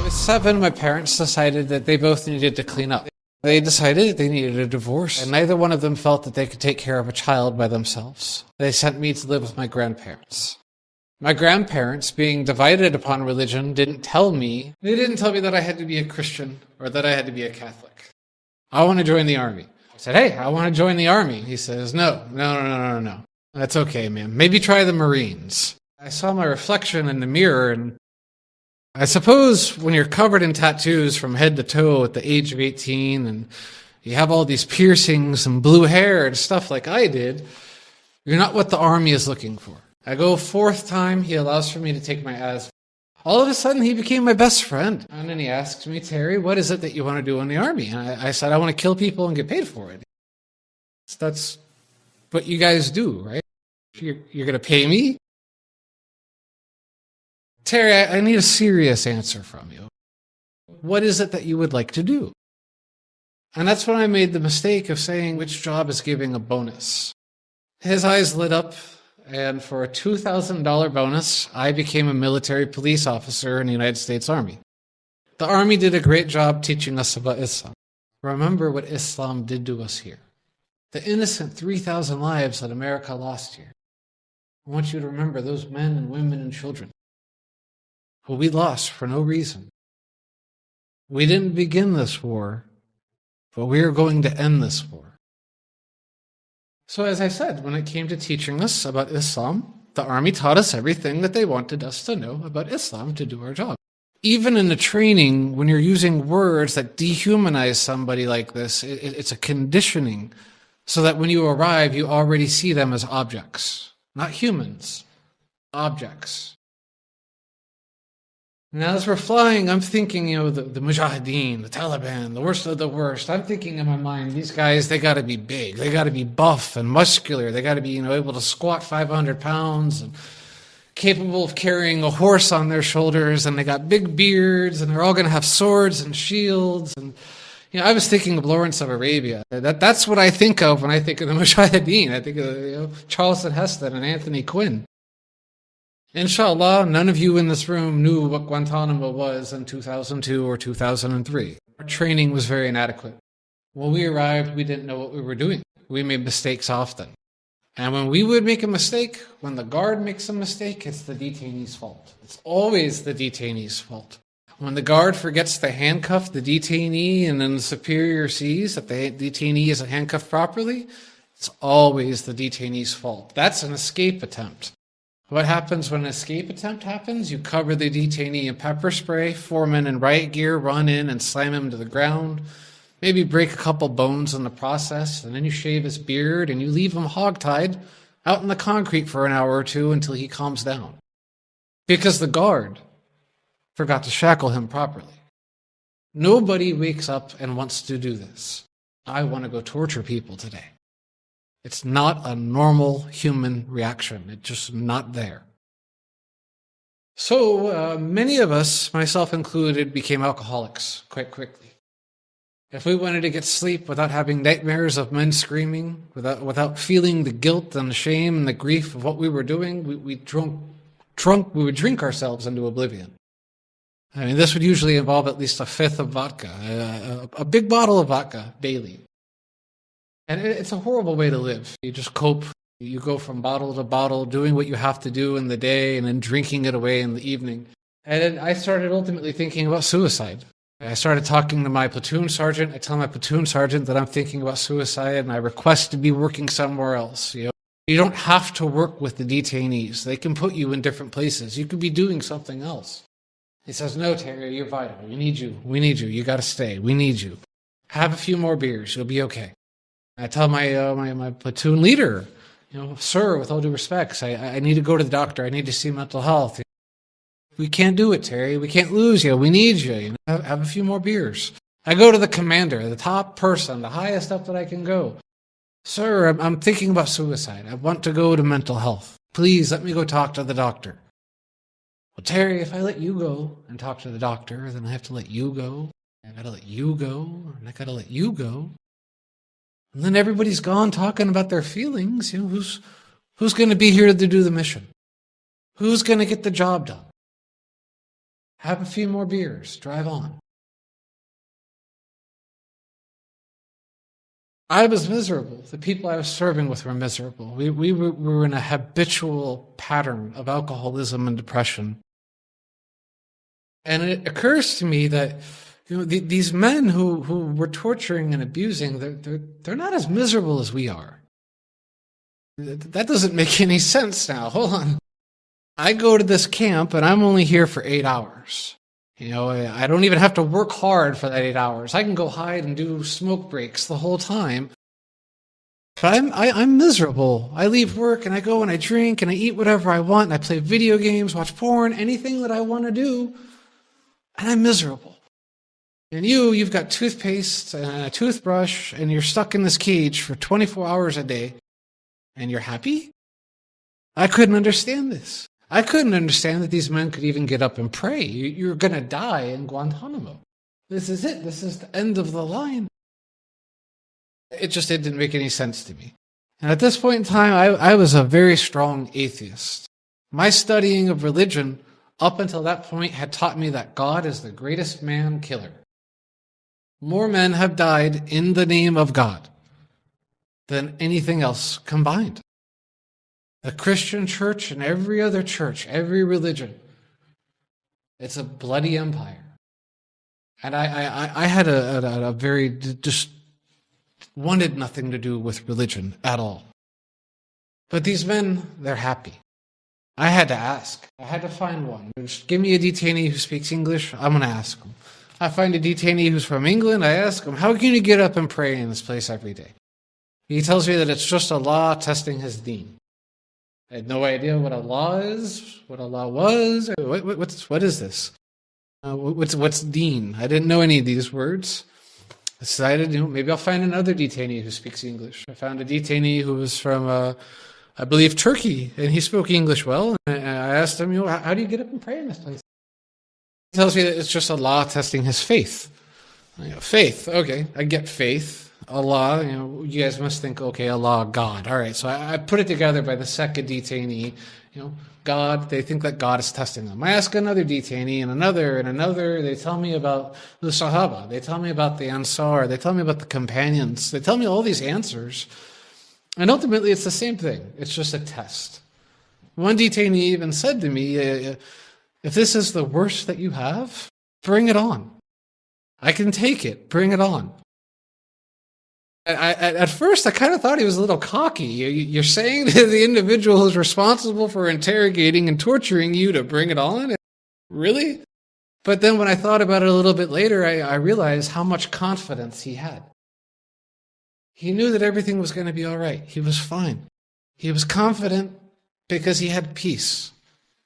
was 7, my parents decided that they both needed to clean up. They decided they needed a divorce, and neither one of them felt that they could take care of a child by themselves. They sent me to live with my grandparents. My grandparents, being divided upon religion, didn't tell me that I had to be a Christian or that I had to be a Catholic. I want to join the army. I said, hey, I want to join the army. He says, no. That's okay, man. Maybe try the Marines. I saw my reflection in the mirror, and I suppose when you're covered in tattoos from head to toe at the age of 18 and you have all these piercings and blue hair and stuff like I did, you're not what the army is looking for. I go 4th time, he allows for me to take my asthma. All of a sudden, he became my best friend. And then he asked me, Terry, what is it that you want to do in the army? And I said, I want to kill people and get paid for it. That's what you guys do, right? You're going to pay me? Terry, I need a serious answer from you. What is it that you would like to do? And that's when I made the mistake of saying, which job is giving a bonus? His eyes lit up, and for a $2,000 bonus, I became a military police officer in the United States Army. The Army did a great job teaching us about Islam. Remember what Islam did to us here. The innocent 3,000 lives that America lost here. I want you to remember those men and women and children who we lost for no reason. We didn't begin this war, but we are going to end this war. So as I said, when it came to teaching us about Islam, the Army taught us everything that they wanted us to know about Islam to do our job. Even in the training, when you're using words that dehumanize somebody like this, it's a conditioning so that when you arrive, you already see them as objects, not humans, objects. And as we're flying, I'm thinking, the Mujahideen, the Taliban, the worst of the worst. I'm thinking in my mind, these guys, they got to be big. They got to be buff and muscular. They got to be, able to squat 500 pounds and capable of carrying a horse on their shoulders. And they got big beards, and they're all going to have swords and shields. And, I was thinking of Lawrence of Arabia. That's what I think of when I think of the Mujahideen. I think of Charleston Heston and Anthony Quinn. Inshallah, none of you in this room knew what Guantanamo was in 2002 or 2003. Our training was very inadequate. When we arrived, we didn't know what we were doing. We made mistakes often. And when we would make a mistake, when the guard makes a mistake, it's the detainee's fault. It's always the detainee's fault. When the guard forgets to handcuff the detainee and then the superior sees that the detainee isn't handcuffed properly, it's always the detainee's fault. That's an escape attempt. What happens when an escape attempt happens? You cover the detainee in pepper spray, 4 men in riot gear run in and slam him to the ground, maybe break a couple bones in the process, and then you shave his beard and you leave him hogtied out in the concrete for an hour or two until he calms down. Because the guard forgot to shackle him properly. Nobody wakes up and wants to do this. I want to go torture people today. It's not a normal human reaction. It's just not there. So many of us, myself included, became alcoholics quite quickly. If we wanted to get sleep without having nightmares of men screaming, without feeling the guilt and the shame and the grief of what we were doing, we would drink ourselves into oblivion. I mean, this would usually involve at least a fifth of vodka, a big bottle of vodka daily. And it's a horrible way to live. You just cope. You go from bottle to bottle, doing what you have to do in the day and then drinking it away in the evening. And then I started ultimately thinking about suicide. I started talking to my platoon sergeant. I tell my platoon sergeant that I'm thinking about suicide and I request to be working somewhere else. You don't have to work with the detainees. They can put you in different places. You could be doing something else. He says, no, Terry, you're vital. We need you. We need you. You got to stay. We need you. Have a few more beers. You'll be okay. I tell my platoon leader, sir, with all due respect, I need to go to the doctor. I need to see mental health. We can't do it, Terry. We can't lose you. We need you. Have a few more beers. I go to the commander, the top person, the highest up that I can go. Sir, I'm thinking about suicide. I want to go to mental health. Please let me go talk to the doctor. Well, Terry, if I let you go and talk to the doctor, then I have to let you go. I got to let you go, and I got to let you go. And then everybody's gone talking about their feelings. Who's going to be here to do the mission? Who's going to get the job done? Have a few more beers, drive on. I was miserable. The people I was serving with were miserable. We were in a habitual pattern of alcoholism and depression. And it occurs to me that these men who were torturing and abusing, they're not as miserable as we are. That doesn't make any sense now. Hold on. I go to this camp and I'm only here for 8 hours. I don't even have to work hard for that 8 hours. I can go hide and do smoke breaks the whole time. But I'm miserable. I leave work and I go and I drink and I eat whatever I want and I play video games, watch porn, anything that I want to do. And I'm miserable. And you've got toothpaste and a toothbrush and you're stuck in this cage for 24 hours a day. And you're happy? I couldn't understand this. I couldn't understand that these men could even get up and pray. You're going to die in Guantanamo. This is it. This is the end of the line. It didn't make any sense to me. And at this point in time, I was a very strong atheist. My studying of religion up until that point had taught me that God is the greatest man killer. More men have died in the name of God than anything else combined. The Christian church and every other church, every religion, it's a bloody empire. And I had a very, just wanted nothing to do with religion at all. But these men, they're happy. I had to ask. I had to find one. Just give me a detainee who speaks English, I'm going to ask him. I find a detainee who's from England, I ask him, how can you get up and pray in this place every day? He tells me that it's just Allah testing his deen. I had no idea what Allah is, what Allah was. What is this? What's deen? I didn't know any of these words. I decided, maybe I'll find another detainee who speaks English. I found a detainee who was from, I believe, Turkey, and he spoke English well. And I asked him, how do you get up and pray in this place? He tells me that it's just Allah testing his faith. Faith, okay, I get faith. Allah, you guys must think, okay, Allah, God. All right, so I put it together by the second detainee. God, they think that God is testing them. I ask another detainee and another. They tell me about the Sahaba. They tell me about the Ansar. They tell me about the companions. They tell me all these answers. And ultimately, it's the same thing. It's just a test. One detainee even said to me, if this is the worst that you have, bring it on. I can take it. Bring it on. At first, I kind of thought he was a little cocky. You're saying to the individual who's responsible for interrogating and torturing you to bring it on? Really? But then when I thought about it a little bit later, I realized how much confidence he had. He knew that everything was going to be all right. He was fine. He was confident because he had peace,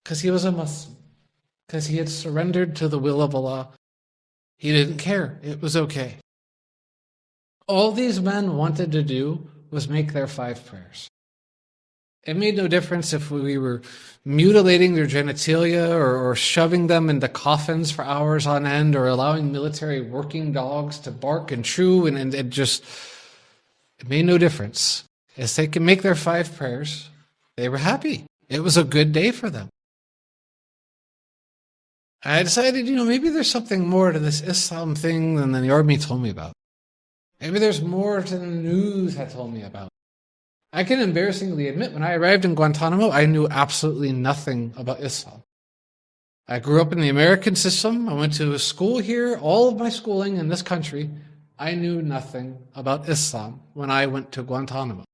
because he was a Muslim, because he had surrendered to the will of Allah. He didn't care. It was okay. All these men wanted to do was make their 5 prayers. It made no difference if we were mutilating their genitalia or shoving them into coffins for hours on end or allowing military working dogs to bark and chew, and it made no difference. As they could make their 5 prayers, they were happy. It was a good day for them. I decided, maybe there's something more to this Islam thing than the army told me about. Maybe there's more to the news had told me about. I can embarrassingly admit, when I arrived in Guantanamo, I knew absolutely nothing about Islam. I grew up in the American system. I went to a school here, all of my schooling in this country. I knew nothing about Islam when I went to Guantanamo.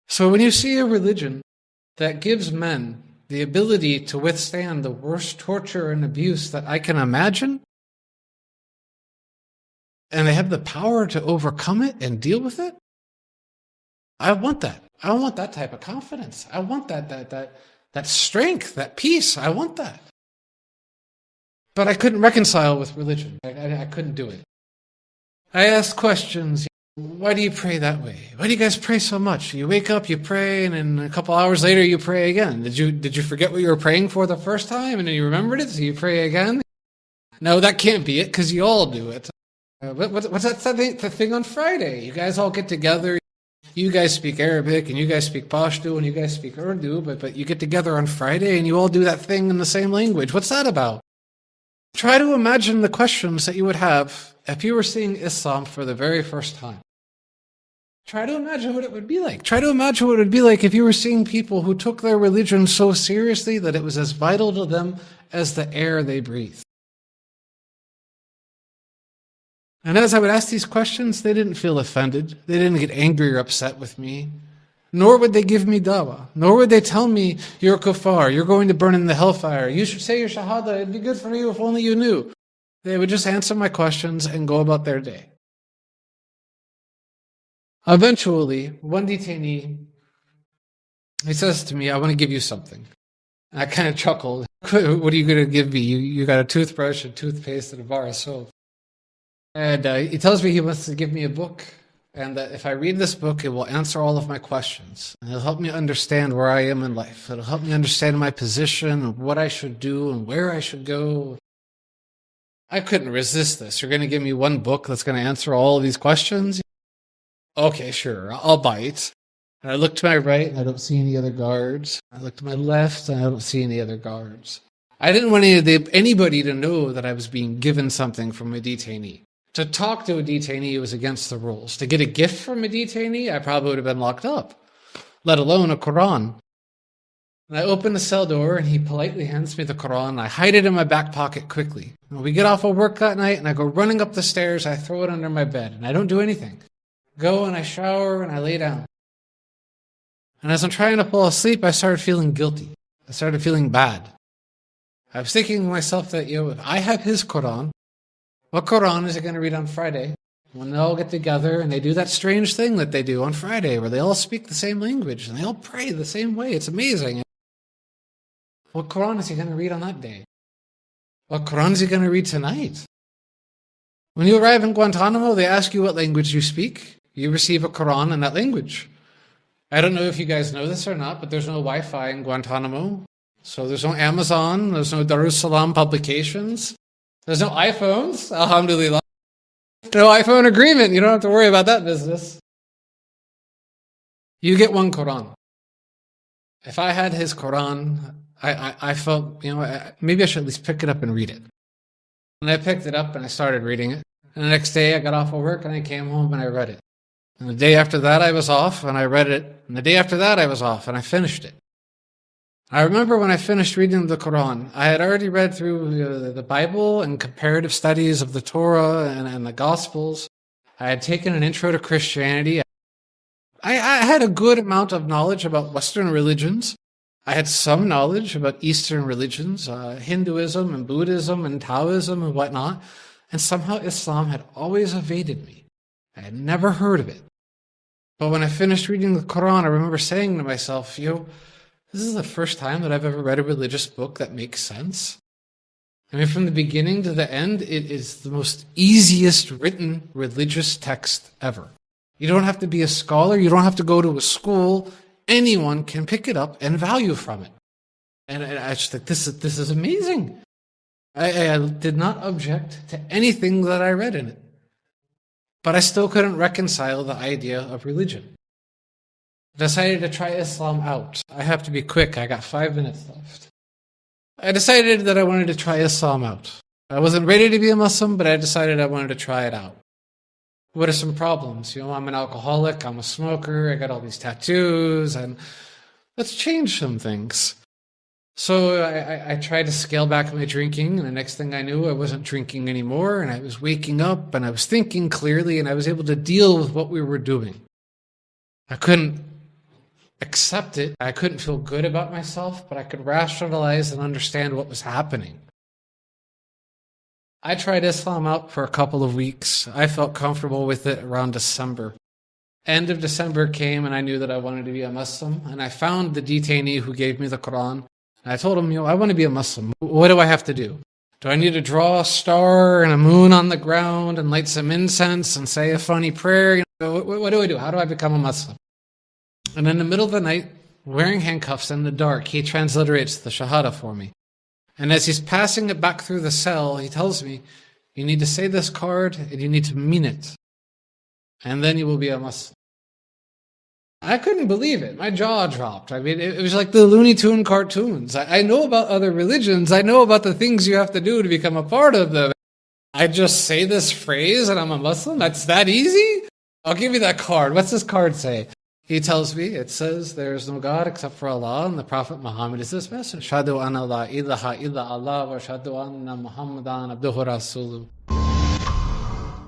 So when you see a religion that gives men the ability to withstand the worst torture and abuse that I can imagine, and they have the power to overcome it and deal with it, I want that. I want that type of confidence. I want that strength, that peace. I want that. But I couldn't reconcile with religion. I couldn't do it. I asked questions. Why do you pray that way? Why do you guys pray so much? You wake up, you pray, and then a couple hours later you pray again. Did you forget what you were praying for the first time and then you remembered it, so you pray again? No, that can't be it, because you all do it. What's that thing on Friday? You guys all get together, You guys speak Arabic, and you guys speak Pashto, and you guys speak Urdu, but you get together on Friday and you all do that thing in the same language. What's that about? Try to imagine the questions that you would have if you were seeing Islam for the very first time. Try to imagine what it would be like. Try to imagine what it would be like if you were seeing people who took their religion so seriously that it was as vital to them as the air they breathe. And as I would ask these questions, they didn't feel offended. They didn't get angry or upset with me. Nor would they give me dawah. Nor would they tell me, you're kuffar, you're going to burn in the hellfire. You should say your shahada, it'd be good for you if only you knew. They would just answer my questions and go about their day. Eventually, one detainee, he says to me, I want to give you something. And I kind of chuckled. What are you going to give me? You got a toothbrush, a toothpaste, and a bar of soap. And he tells me he wants to give me a book, and that if I read this book, it will answer all of my questions. And it'll help me understand where I am in life. It'll help me understand my position, and what I should do, and where I should go. I couldn't resist this. You're going to give me one book that's going to answer all of these questions? Okay, sure, I'll bite. And I look to my right, and I don't see any other guards. I look to my left, and I don't see any other guards. I didn't want anybody to know that I was being given something from a detainee. To talk to a detainee was against the rules. To get a gift from a detainee, I probably would have been locked up, let alone a Qur'an. And I open the cell door, and he politely hands me the Qur'an. I hide it in my back pocket quickly. And we get off of work that night, and I go running up the stairs. I throw it under my bed, and I don't do anything. Go and I shower, and I lay down. And as I'm trying to fall asleep, I started feeling guilty. I started feeling bad. I was thinking to myself that, if I have his Qur'an, what Qur'an is he going to read on Friday? When they all get together and they do that strange thing that they do on Friday where they all speak the same language and they all pray the same way. It's amazing. What Qur'an is he going to read on that day? What Qur'an is he going to read tonight? When you arrive in Guantanamo, they ask you what language you speak. You receive a Qur'an in that language. I don't know if you guys know this or not, but there's no Wi-Fi in Guantanamo. So there's no Amazon, there's no Darussalam publications. There's no iPhones, alhamdulillah. No iPhone agreement, you don't have to worry about that business. You get one Qur'an. If I had his Qur'an, I felt, maybe I should at least pick it up and read it. And I picked it up and I started reading it. And the next day I got off of work and I came home and I read it. And the day after that I was off and I read it. And the day after that I was off and I finished it. I remember when I finished reading the Qur'an, I had already read through the Bible and comparative studies of the Torah and the Gospels. I had taken an intro to Christianity. I had a good amount of knowledge about Western religions. I had some knowledge about Eastern religions, Hinduism and Buddhism and Taoism and whatnot. And somehow Islam had always evaded me. I had never heard of it. But when I finished reading the Qur'an, I remember saying to myself, this is the first time that I've ever read a religious book that makes sense. I mean, from the beginning to the end, it is the most easiest written religious text ever. You don't have to be a scholar. You don't have to go to a school. Anyone can pick it up and value from it. And I just think this is amazing. I did not object to anything that I read in it. But I still couldn't reconcile the idea of religion. I decided to try Islam out. I have to be quick. I got 5 minutes left. I decided that I wanted to try Islam out. I wasn't ready to be a Muslim, but I decided I wanted to try it out. What are some problems? I'm an alcoholic, I'm a smoker, I got all these tattoos, and let's change some things. So I tried to scale back my drinking, and the next thing I knew, I wasn't drinking anymore, and I was waking up, and I was thinking clearly, and I was able to deal with what we were doing. I couldn't accept it. I couldn't feel good about myself, but I could rationalize and understand what was happening. I tried Islam out for a couple of weeks. I felt comfortable with it around December. End of December came and I knew that I wanted to be a Muslim, and I found the detainee who gave me the Qur'an. And I told him, I want to be a Muslim. What do I have to do? Do I need to draw a star and a moon on the ground and light some incense and say a funny prayer? What do I do? How do I become a Muslim? And in the middle of the night, wearing handcuffs in the dark, he transliterates the Shahada for me. And as he's passing it back through the cell, he tells me, you need to say this card and you need to mean it. And then you will be a Muslim. I couldn't believe it. My jaw dropped. I mean, it was like the Looney Tune cartoons. I know about other religions. I know about the things you have to do to become a part of them. I just say this phrase and I'm a Muslim? That's that easy? I'll give you that card. What's this card say? He tells me, it says, there is no God except for Allah, and the Prophet Muhammad is his messenger. Shadu anna la ilaha illa Allah wa shadu anna Muhammadan abduhu rasuluh.